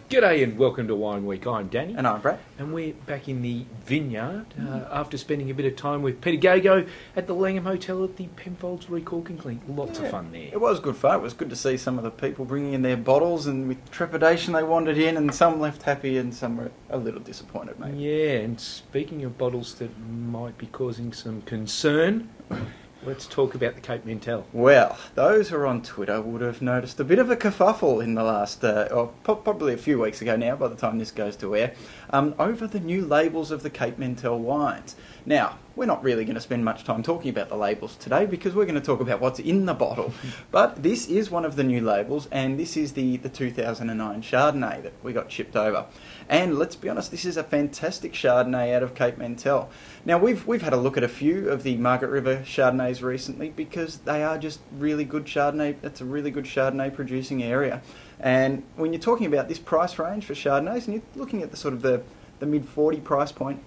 G'day and welcome to Wine Week. I'm Danny. And I'm Brett. And we're back in the vineyard after spending a bit of time with Peter Gago at the Langham Hotel at the Penfolds Recorking Clinic. Lots of fun there. It was good fun. It was good to see some of the people bringing in their bottles, and with trepidation they wandered in, and some left happy and some were a little disappointed maybe. Yeah, and speaking of bottles that might be causing some concern, let's talk about the Cape Mentelle. Well, those who are on Twitter would have noticed a bit of a kerfuffle in the last, probably a few weeks ago now, by the time this goes to air, over the new labels of the Cape Mentelle wines. Now, we're not really going to spend much time talking about the labels today because we're going to talk about what's in the bottle. But this is one of the new labels, and this is the 2009 Chardonnay that we got shipped over. And let's be honest, this is a fantastic Chardonnay out of Cape Mentelle. Now, we've had a look at a few of the Margaret River Chardonnays recently because they are just really good Chardonnay. That's a really good Chardonnay producing area. And when you're talking about this price range for Chardonnays, and you're looking at the sort of the mid-40 price point,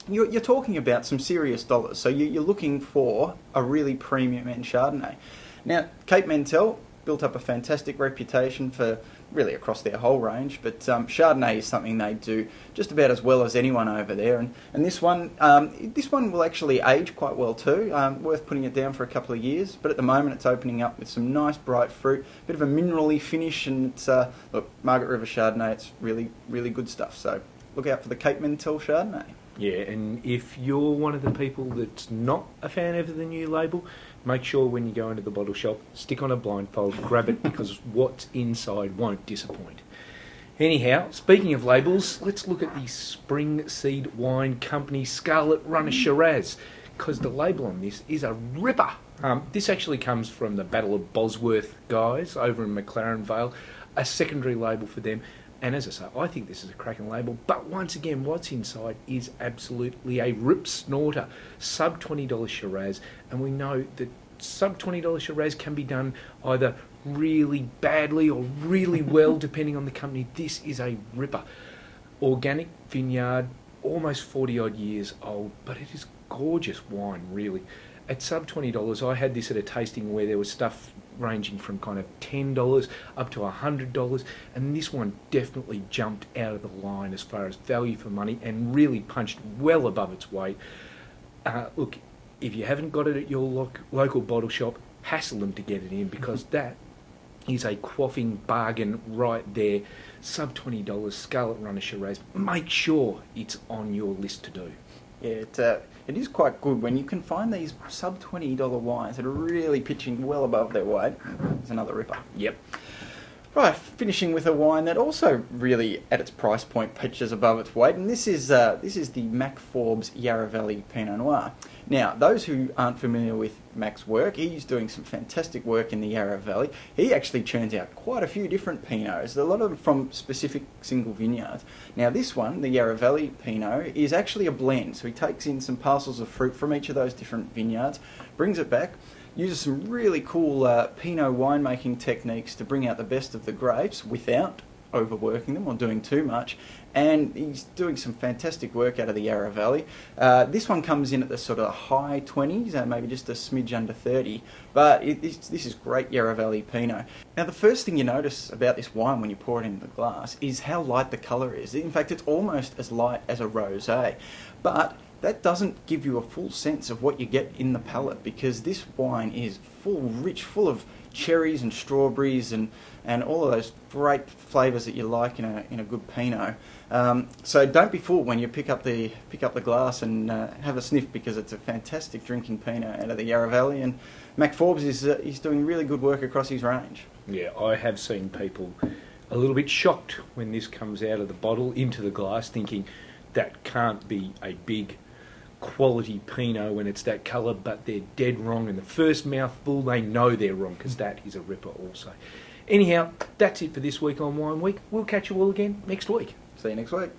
you're talking about some serious dollars. So you're looking for a really premium end Chardonnay. Now, Cape Mentelle built up a fantastic reputation for really across their whole range, but Chardonnay is something they do just about as well as anyone over there. And this one will actually age quite well too. Worth putting it down for a couple of years, but at the moment it's opening up with some nice bright fruit, bit of a minerally finish, and it's look, Margaret River Chardonnay, it's really, really good stuff. So look out for the Cape Mentelle Chardonnay. Yeah, and if you're one of the people that's not a fan of the new label, make sure when you go into the bottle shop, stick on a blindfold, grab it, because what's inside won't disappoint. Anyhow, speaking of labels, let's look at the Spring Seed Wine Company Scarlett Runner Shiraz, because the label on this is a ripper. This actually comes from the Battle of Bosworth guys over in McLaren Vale, a secondary label for them. And as I say, I think this is a cracking label. But once again, what's inside is absolutely a rip snorter. Sub $20 Shiraz. And we know that sub $20 Shiraz can be done either really badly or really well, depending on the company. This is a ripper. Organic vineyard, almost 40 odd years old, but it is gorgeous wine, really. At sub $20, I had this at a tasting where there was stuff ranging from kind of $10 up to $100, and this one definitely jumped out of the line as far as value for money and really punched well above its weight. Look, if you haven't got it at your local bottle shop, hassle them to get it in, because that is a quaffing bargain right there. Sub $20 Scarlett Runner Shiraz. Make sure it's on your list to do. Yeah, it is quite good when you can find these sub $20 wines that are really pitching well above their weight. It's another ripper. Yep. Right, finishing with a wine that also really, at its price point, pitches above its weight, and this is the Mac Forbes Yarra Valley Pinot Noir. Now, those who aren't familiar with Mac's work, he's doing some fantastic work in the Yarra Valley. He actually churns out quite a few different Pinots, a lot of them from specific single vineyards. Now, this one, the Yarra Valley Pinot, is actually a blend, so he takes in some parcels of fruit from each of those different vineyards, brings it back, uses some really cool Pinot winemaking techniques to bring out the best of the grapes without overworking them or doing too much, and he's doing some fantastic work out of the Yarra Valley. This one comes in at the sort of high 20s, maybe just a smidge under 30, but this is great Yarra Valley Pinot. Now, the first thing you notice about this wine when you pour it into the glass is how light the colour is. In fact, it's almost as light as a rosé, but that doesn't give you a full sense of what you get in the palate, because this wine is rich, full of cherries and strawberries and all of those great flavours that you like in a good Pinot. So don't be fooled when you pick up the glass and have a sniff, because it's a fantastic drinking Pinot out of the Yarra Valley, and Mac Forbes is doing really good work across his range. Yeah, I have seen people a little bit shocked when this comes out of the bottle into the glass, thinking that can't be a big quality Pinot when it's that colour, but they're dead wrong. In the first mouthful, they know they're wrong, because that is a ripper also. Anyhow, that's it for this week on Wine Week. We'll catch you all again next week. See you next week.